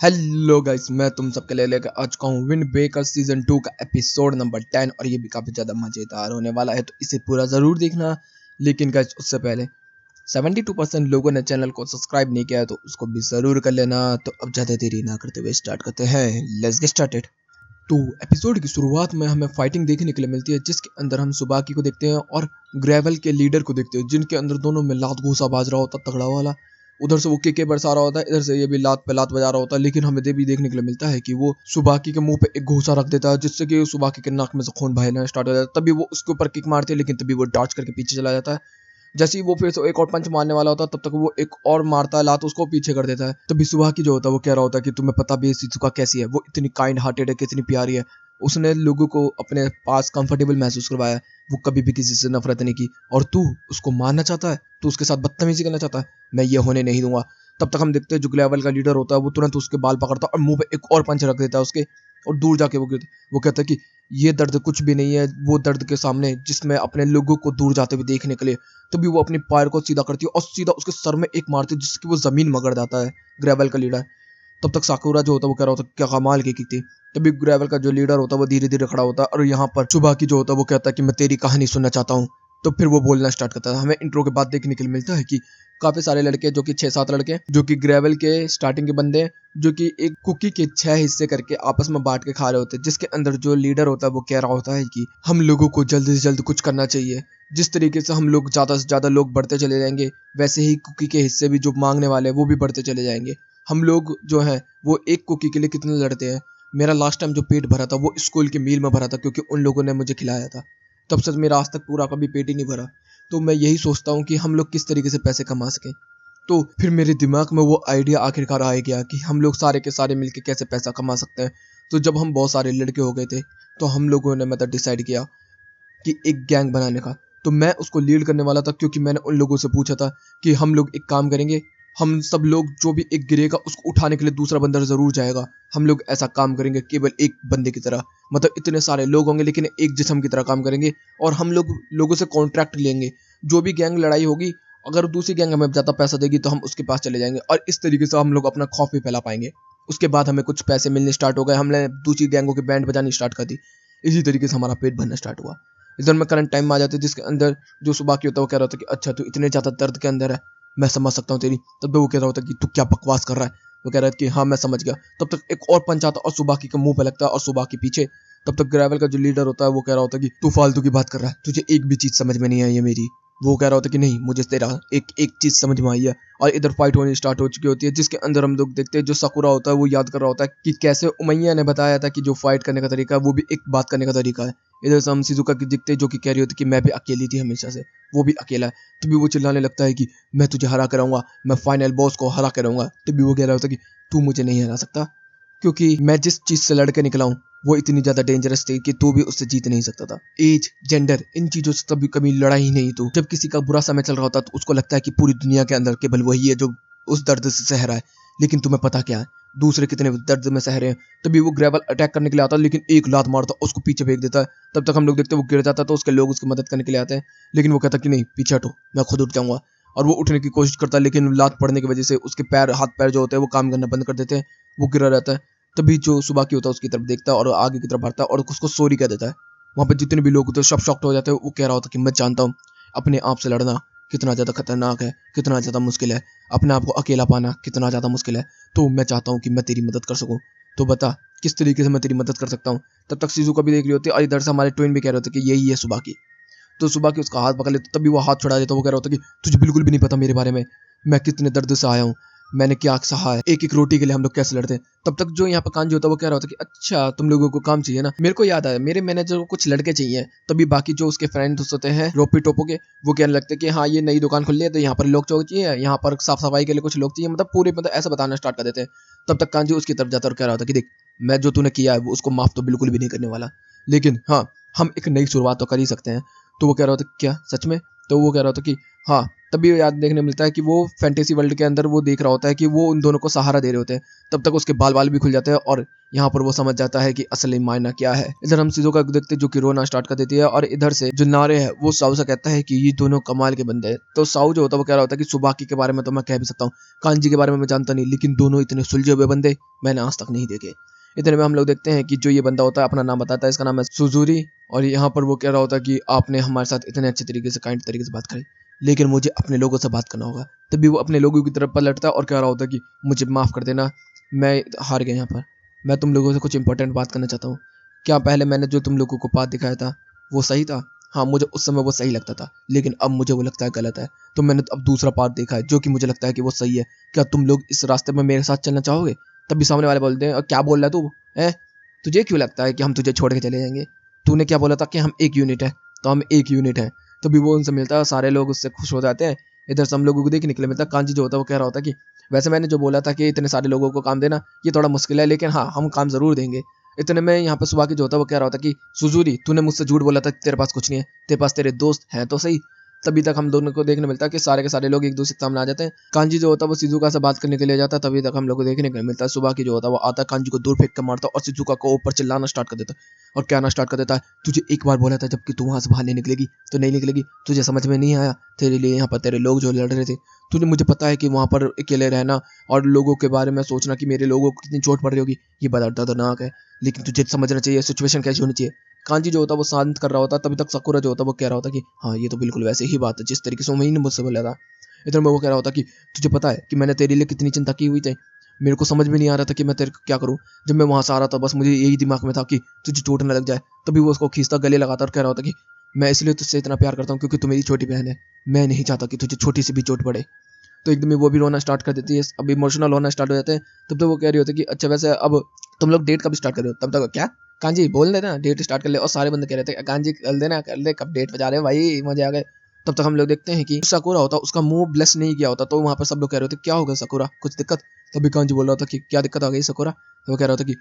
Hello guys, मैं तुम सबके लिए लेकर आ चुका हूँ विंड बेकर सीजन 2 का एपिसोड नंबर 10 और ये भी काफी ज्यादा मजेदार होने वाला है, तो इसे पूरा जरूर देखना। लेकिन गाइस उससे पहले 72% लोगों ने चैनल को सब्सक्राइब नहीं किया है, तो उसको भी जरूर कर लेना। तो अब ज्यादा देरी ना करते हुए स्टार्ट करते हैं। Let's get started. तो एपिसोड की शुरुआत में हमें फाइटिंग देखने के लिए मिलती है, जिसके अंदर हम सुबाकी को देखते हैं और ग्रेवल के लीडर को देखते हैं, जिनके अंदर दोनों में लात घूसा बाज रहा होता तगड़ा वाला। उधर से वो के बरसा रहा होता है, इधर से ये भी लात पे लात बजा रहा होता है। लेकिन हमें भी देखने के लिए मिलता है कि वो सुबाकी के मुंह पे एक घूसा रख देता है, जिससे कि सुबाकी के नाक में से खून बहना स्टार्ट हो जाता है। तभी वो उसके ऊपर किक मारती है, लेकिन तभी वो डॉच करके पीछे चला जाता है। जैसे ही वो फिर से एक और पंच मारने वाला होता है, तब तक वो एक और मारता है लात, उसको पीछे कर देता है। तभी सुबह की जो होता है वो कह रहा होता है कि तुम्हें पता भी है शिज़ुका कैसी है, वो इतनी काइंड हार्टेड है, कितनी प्यारी है। उसने लोगों को अपने पास कंफर्टेबल महसूस करवाया, वो कभी भी किसी से नफरत नहीं की। और तू उसको मारना चाहता है, तू उसके साथ बदतमीजी करना चाहता है, मैं ये होने नहीं दूंगा। तब तक हम देखते हैं जो लेवल का लीडर होता है वो तुरंत उसके बाल पकड़ता है और मुंह पे एक और पंच रख देता है उसके। और दूर जाके वो कहता है कि ये दर्द कुछ भी नहीं है वो दर्द के सामने, जिसमें अपने लोगों को दूर जाते हुए देखने के लिए। तभी वो अपनी पैर को सीधा करती है और सीधा उसके सर में एक मारती है, जिसकी वो जमीन मगड़ जाता है ग्रेवल का लीडर। तब तक साकुरा जो होता है वो कह रहा होता है क्या कमाल की थी। तभी ग्रेवल का जो लीडर होता है वो धीरे धीरे खड़ा होता है और यहाँ पर सुबह की जो होता है वो कहता है कि मैं तेरी कहानी सुनना चाहता हूँ। तो फिर वो बोलना स्टार्ट करता है। हमें इंट्रो के बाद देखने के लिए मिलता है कि काफी सारे लड़के, जो कि 6-7 लड़के, जो कि ग्रेवल के स्टार्टिंग के बंदे हैं, जो कि एक कुकी के 6 हिस्से करके आपस में बांट के खा रहे होते हैं। जिसके अंदर जो लीडर होता है वो कह रहा होता है कि हम लोगों को जल्द से जल्द कुछ करना चाहिए। जिस तरीके से हम लोग ज्यादा से ज्यादा लोग बढ़ते चले जाएंगे, वैसे ही कुकी के हिस्से भी जो मांगने वाले हैं वो भी बढ़ते चले जाएंगे। हम लोग जो हैं वो एक कुकी के लिए कितने लड़ते हैं। मेरा लास्ट टाइम जो पेट भरा था वो स्कूल के मील में भरा था, क्योंकि उन लोगों ने मुझे खिलाया था। तब से मेरा आज तक पूरा कभी पेट ही नहीं भरा। तो मैं यही सोचता हूँ कि हम लोग किस तरीके से पैसे कमा सकें। तो फिर मेरे दिमाग में वो आइडिया आखिरकार आ गया कि हम लोग सारे के सारे मिलके कैसे पैसा कमा सकते हैं। तो जब हम बहुत सारे लड़के हो गए थे, तो हम लोगों ने मतलब डिसाइड किया कि एक गैंग बनाने का। तो मैं उसको लीड करने वाला था, क्योंकि मैंने उन लोगों से पूछा था कि हम लोग एक काम करेंगे, हम सब लोग जो भी एक गिरेगा उसको उठाने के लिए दूसरा बंदा जरूर जाएगा। हम लोग ऐसा काम करेंगे केवल एक बंदे की तरह, मतलब इतने सारे लोग होंगे लेकिन एक जिस्म की तरह काम करेंगे। और हम लोग लोगों से कॉन्ट्रैक्ट लेंगे, जो भी गैंग लड़ाई होगी, अगर दूसरी गैंग हमें ज़्यादा पैसा देगी तो हम उसके पास चले जाएंगे, और इस तरीके से हम लोग अपना खौफ भी फैला पाएंगे। उसके बाद हमें कुछ पैसे मिलने स्टार्ट हो गए, हमने दूसरी गैंगों की बैंड बजानी स्टार्ट कर दी। इसी तरीके से हमारा पेट भरना स्टार्ट हुआ। इधर में करंट टाइम में आ जाते हैं, जिसके अंदर जो सुबह की होता है वो कह रहा होता है कि अच्छा तू इतने ज़्यादा दर्द के अंदर है, मैं समझ सकता हूँ तेरी। तब वो कह रहा होता है कि तू क्या बकवास कर रहा है। वो कह रहा है कि हाँ मैं समझ गया। तब तक एक और पंच आता है और सुबाकी के मुंह पे लगता है और सुबाकी पीछे। तब तक ग्रेवल का जो लीडर होता है वो कह रहा होता है कि तू फालतू की बात कर रहा है, तुझे एक भी चीज समझ में नहीं आई है मेरी। वो कह रहा होता है कि नहीं, मुझे तेरा एक एक चीज समझ में आई है। और इधर फाइट होनी स्टार्ट हो चुकी होती है, जिसके अंदर हम लोग देखते हैं जो साकुरा होता है वो याद कर रहा होता है कि कैसे उमैया ने बताया था कि जो फाइट करने का तरीका है वो भी एक बात करने का तरीका है। इधर से हम शिज़ुका की दिखते हैं, जो कि कह रही होती है कि मैं भी अकेली थी हमेशा से, वो भी अकेला है। तभी वो चिल्लाने लगता है कि मैं तुझे हरा कराऊंगा, मैं फाइनल बॉस को हरा कराऊंगा। तभी वो कह रहा होता है कि तू मुझे नहीं हरा सकता, क्योंकि मैं जिस चीज से लड़के निकला हूँ वो इतनी ज्यादा डेंजरस थी कि तू भी उससे जीत नहीं सकता था। एज, जेंडर, इन चीजों से तभी कभी लड़ाई ही नहीं तू। जब किसी का बुरा समय चल रहा होता है तो उसको लगता है कि पूरी दुनिया के अंदर केवल वही है जो उस दर्द से सह रहा है। लेकिन तुम्हें पता क्या है, दूसरे कितने दर्द में सह रहे हैं। तभी वो ग्रेवल अटैक करने के लिए आता है, लेकिन एक लात मारता है उसको पीछे फेंक देता है। तब तक हम लोग देखते हैं वो गिर जाता है, तो उसके लोग उसकी मदद करने के लिए आते हैं। लेकिन वो कहता है कि नहीं, पीछे हटो, मैं खुद उठ जाऊंगा। और वो उठने की कोशिश करता है, लेकिन लात पड़ने की वजह से उसके पैर, हाथ पैर जो होते हैं वो काम करना बंद कर देते हैं। वो गिरा रहता है। तभी जो सुबाकी होता है उसकी तरफ देखता है और आगे की तरफ बढ़ता है और उसको सॉरी कह देता है। वहाँ पे जितने भी लोग होते हैं सब शॉक्ड हो जाते हैं। वो कह रहा होता है कि मैं जानता हूँ अपने आप से लड़ना कितना ज़्यादा खतरनाक है, कितना ज़्यादा मुश्किल है, अपने आप को अकेला पाना कितना ज़्यादा मुश्किल है। तो मैं चाहता हूँ कि मैं तेरी मदद कर सकूँ, तो बता किस तरीके से मैं तेरी मदद कर सकता हूँ। तब तक शिज़ुका भी देख रही होती है और इधर से हमारे ट्विन भी कह रहे होते हैं कि यही है सुबाकी। तो सुबाकी उसका हाथ पकड़ लेते, तभी वो हाथ छुड़ा देता। वो कह रहा होता कि तुझे बिल्कुल भी नहीं पता मेरे बारे में, मैं कितने दर्द से आया हूँ, मैंने क्या सहा है, एक एक रोटी के लिए हम लोग कैसे लड़ते हैं। तब तक जो यहाँ पर कांजी होता है वो कह रहा होता कि अच्छा तुम लोगों को काम चाहिए ना, मेरे को याद आया, मेरे मैनेजर को कुछ लड़के चाहिए। तभी बाकी जो उसके फ्रेंड्स होते हैं रोपी टोपो के, वो कहने लगते हैं कि हाँ ये नई दुकान खुल रही है तो यहाँ पर लोग चाहिए, यहाँ पर साफ सफाई के लिए कुछ लोग चाहिए, मतलब पूरे मतलब ऐसा बताना स्टार्ट कर देते हैं। तब तक कांजी उसकी तरफ जाता और कह रहा होता कि देख, मैं जो तूने किया है वो उसको माफ तो बिल्कुल भी नहीं करने वाला, लेकिन हाँ हम एक नई शुरुआत तो कर ही सकते हैं। तो वो कह रहा था क्या सच में? तो वो कह रहा था कि हाँ, तभी याद देखने मिलता है कि वो फैंटेसी वर्ल्ड के अंदर वो देख रहा होता है कि वो उन दोनों को सहारा दे रहे होते हैं। तब तक उसके बाल भी खुल जाते हैं और यहाँ पर वो समझ जाता है कि असली मायना क्या है। इधर हम शिज़ुका को देखते हैं जो कि रोना स्टार्ट कर देती है और इधर से जो नारे है वो साउ से कहता है कि ये दोनों कमाल के बंदे हैं। तो साउ जो होता है वो कह रहा होता है कि सुबाकी के बारे में तो मैं कह भी सकता हूँ, कांजी के बारे में मैं जानता नहीं, लेकिन दोनों इतने सुलझे हुए बंदे मैंने आज तक नहीं देखे। इतने में हम लोग देखते हैं कि जो ये बंदा होता है अपना नाम बताता है, इसका नाम है सुजुरी। और यहाँ पर वो कह रहा होता है कि आपने हमारे साथ इतने अच्छे तरीके से काइंड तरीके से बात करी, लेकिन मुझे अपने लोगों से बात करना होगा। तभी वो अपने लोगों की तरफ पलटता है और कह रहा होता है कि मुझे माफ़ कर देना, मैं हार गया यहाँ पर। मैं तुम लोगों से कुछ इंपॉर्टेंट बात करना चाहता हूँ। क्या पहले मैंने जो तुम लोगों को पाथ दिखाया था वो सही था? हाँ, मुझे उस समय वो सही लगता था, लेकिन अब मुझे वो लगता है गलत है। तो मैंने अब दूसरा पाथ देखा है जो कि मुझे लगता है कि वो सही है। क्या तुम लोग इस रास्ते में मेरे साथ चलना चाहोगे? तभी सामने वाले बोलते हैं, क्या बोल रहा है तू? है, तुझे क्यों लगता है कि हम तुझे छोड़ के चले जाएंगे? तूने क्या बोला था कि हम एक यूनिट है, तो हम एक यूनिट हैं। तभी वो उनसे मिलता है, सारे लोग उससे खुश हो जाते हैं। इधर से हम लोगों को देखने के लिए मिलता है, कांजी जो होता है वो कह रहा होता है कि वैसे मैंने जो बोला था कि इतने सारे लोगों को काम देना ये थोड़ा मुश्किल है, लेकिन हाँ, हम काम जरूर देंगे। इतने में यहाँ पे सुबाकी जो होता है वो कह रहा होता है कि सुजुरी, तूने मुझसे झूठ बोला था कि तेरे पास कुछ नहीं है, तेरे पास तेरे दोस्त हैं तो सही। तभी तक हम दोनों को देखने मिलता है कि सारे के सारे लोग एक दूसरे के सामने आ जाते हैं। कांजी जो होता है वो शिजुका से बात करने के लिए जाता है। तभी तक हम लोग को देखने को मिलता है सुबाकी जो होता है वो आता है, कांजी को दूर फेंक कर मारता है और शिजुका को ऊपर चिल्लाना स्टार्ट कर देता है और कहना स्टार्ट कर देता है, तुझे एक बार बोला था जबकि तू वहां से बाहर नहीं निकलेगी तो नहीं निकलेगी, तुझे समझ में नहीं आया? तेरे लिए यहाँ पर तेरे लोग जो लड़ रहे थे, तुझे, मुझे पता है कि वहां पर अकेले रहना और लोगों के बारे में सोचना कि मेरे लोगों को कितनी चोट पड़ रही होगी, ये बड़ा दर्दनाक है, लेकिन तुझे समझना चाहिए सिचुएशन कैसी होनी चाहिए। कांजी जो होता है वो शांत कर रहा होता है। तभी तक साकुरा जो होता है वो कह रहा होता है कि हाँ, ये तो बिल्कुल वैसे ही बात है जिस तरीके से मैंने मुझसे बोला था। इधर में वो कह रहा होता कि तुझे पता है कि मैंने तेरे लिए कितनी चिंता की हुई थी, मेरे को समझ में नहीं आ रहा था कि मैं तेरे को क्या करूं। जब मैं वहां से आ रहा था बस मुझे यही दिमाग में था कि तुझे चोट न लग जाए। तभी वो उसको खींचता गले लगाता और कह रहा होता कि मैं इसलिए तुझसे इतना प्यार करता हूँ क्योंकि तू मेरी छोटी बहन है, मैं नहीं चाहता कि तुझे छोटी सी भी चोट पड़े। तो एकदम ही वो भी रोना स्टार्ट कर देती है, अब इमोशनल होना स्टार्ट हो जाते हैं। तब तो वो कह रही होती है कि अच्छा वैसे अब तुम लोग डेट कब स्टार्ट कर रहे हो? तब तक क्या, कांजी बोल देना डेट स्टार्ट कर ले। और सारे बंदे कह रहे थे कांजी कर देना, कर ले, कब डेट बजा रहे हो भाई, मजे आ गए। तब तक हम लोग देखते हैं कि साकुरा होता उसका मुंह ब्लेस नहीं किया होता, तो वहां पर सब लोग कह रहे थे क्या होगा साकुरा, कुछ दिक्कत? तभी कांजी बोल रहा था कि क्या दिक्कत आ गई साकुरा? तो वो कह रहा था कि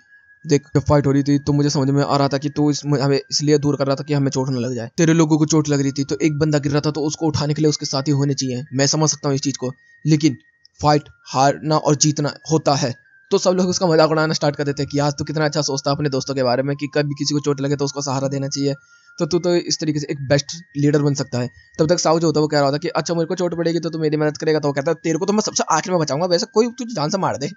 देख, जब फाइट हो रही थी तो मुझे समझ में आ रहा था कि तू हमें इसलिए दूर कर रहा था कि हमें चोट न लग जाए। तेरे लोगों को चोट लग रही थी तो एक बंदा गिर रहा था तो उसको उठाने के लिए उसके साथी होने चाहिए, मैं समझ सकता हूँ इस चीज को, लेकिन फाइट हारना और जीतना होता है। तो सब लोग उसका मजाक उड़ाना स्टार्ट कर देते हैं कि आज तू कितना अच्छा सोचता है अपने दोस्तों के बारे में कि कभी किसी को चोट लगे तो उसको सहारा देना चाहिए, तो तू तो इस तरीके से एक बेस्ट लीडर बन सकता है। तब तक साउ जो होता है वो कह रहा था कि अच्छा मेरे को चोट पड़ेगी तो तू मेरी मदद करेगा? तो वो कहता है तेरे को तो मैं सबसे आखिर में बचाऊंगा, वैसे कोई तुझे जान से मार दे।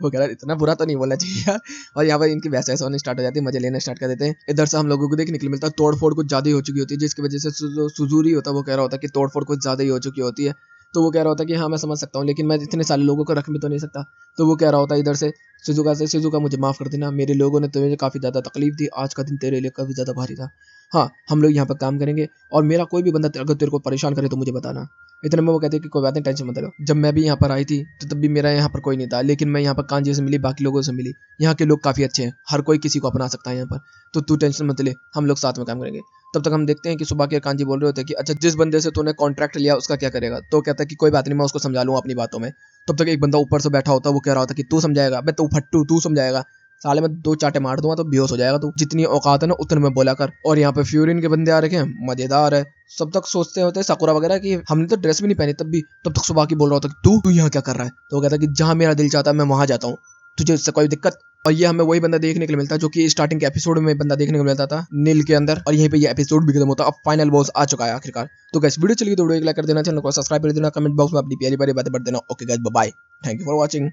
वो कह रहा है इतना बुरा तो नहीं बोलना चाहिए यार। और यहाँ पर इनकी वैसे ऐसा होने स्टार्ट हो जाती है, मजे लेना स्टार्ट कर देते हैं। इधर से हम लोगों को देखने के लिए मिलता है तोड़ फोड़ कुछ ज्यादा ही हो चुकी होती है, जिसकी वजह से सुजूरी होता है वो कह रहा होता है कि तोड़ फोड़ कुछ ज्यादा ही हो चुकी होती है। तो वो कह रहा होता है कि हाँ मैं समझ सकता हूँ, लेकिन मैं इतने सारे लोगों को रख भी तो नहीं सकता। तो वो कह रहा होता है इधर से शिजुका मुझे माफ़ कर देना, मेरे लोगों ने तुम्हें काफ़ी ज़्यादा तकलीफ दी, आज का दिन तेरे लिए काफ़ी ज़्यादा भारी था। हाँ, हम लोग यहाँ पर काम करेंगे और मेरा कोई भी बंदा अगर तेरे को परेशान करे तो मुझे बताना। इतने में वो कहते हैं कि कोई बात नहीं, टेंशन मत लो। जब मैं भी यहाँ पर आई थी तो तब भी मेरा यहाँ पर कोई नहीं था, लेकिन मैं यहाँ पर कांजी से मिली, बाकी लोगों से मिली। यहाँ के लोग काफ़ी अच्छे हैं, हर कोई किसी को अपना सकता है यहाँ पर, तो तू टेंशन मत ले, हम लोग साथ में काम करेंगे। तब तक हम देखते हैं कि सुबह के कांजी बोल रहे होते हैं कि अच्छा जिस बंदे से तूने कॉन्ट्रैक्ट लिया उसका क्या करेगा? तो कहता है कि कोई बात नहीं, मैं उसको समझा लूँगा अपनी बातों में। तब तक एक बंदा ऊपर से बैठा होता है वो कह रहा होता है कि तू समझाएगा? मैं तो फट्टू, तू समझाएगा? साले में 2 चाटे मार दूंगा तो बेहोश हो जाएगा तू, जितनी औकात है ना उतने में बोला कर। और यहाँ पे फ्यूरिन के बंदे आ रखे हैं, मजेदार है। सब तक सोचते होते हैं साकुरा वगैरह कि हमने तो ड्रेस भी नहीं पहनी तब भी। तब तक सुबह की बोल रहा होता कि तू यहाँ क्या कर रहा है? तो वो कहता है कि जहाँ मेरा दिल चाहता है मैं वहां जाता हूँ, तुझे इससे कोई दिक्कत? और ये हमें वही बंदा देखने के लिए मिलता है जो कि स्टार्टिंग के एपिसोड में बंदा देखने को मिलता था नील के अंदर, और यहीं पे ये एपिसोड भी खत्म होता है। अब फाइनल बॉस आ चुका है आखिरकार। तो गाइस वीडियो चलिए तो वीडियो को लाइक कर देना, चैनल को सब्सक्राइब कर देना, कमेंट बॉक्स में अपनी प्यारी प्यारी बातें बढ़ देना। Okay guys, bye bye, thank you for watching.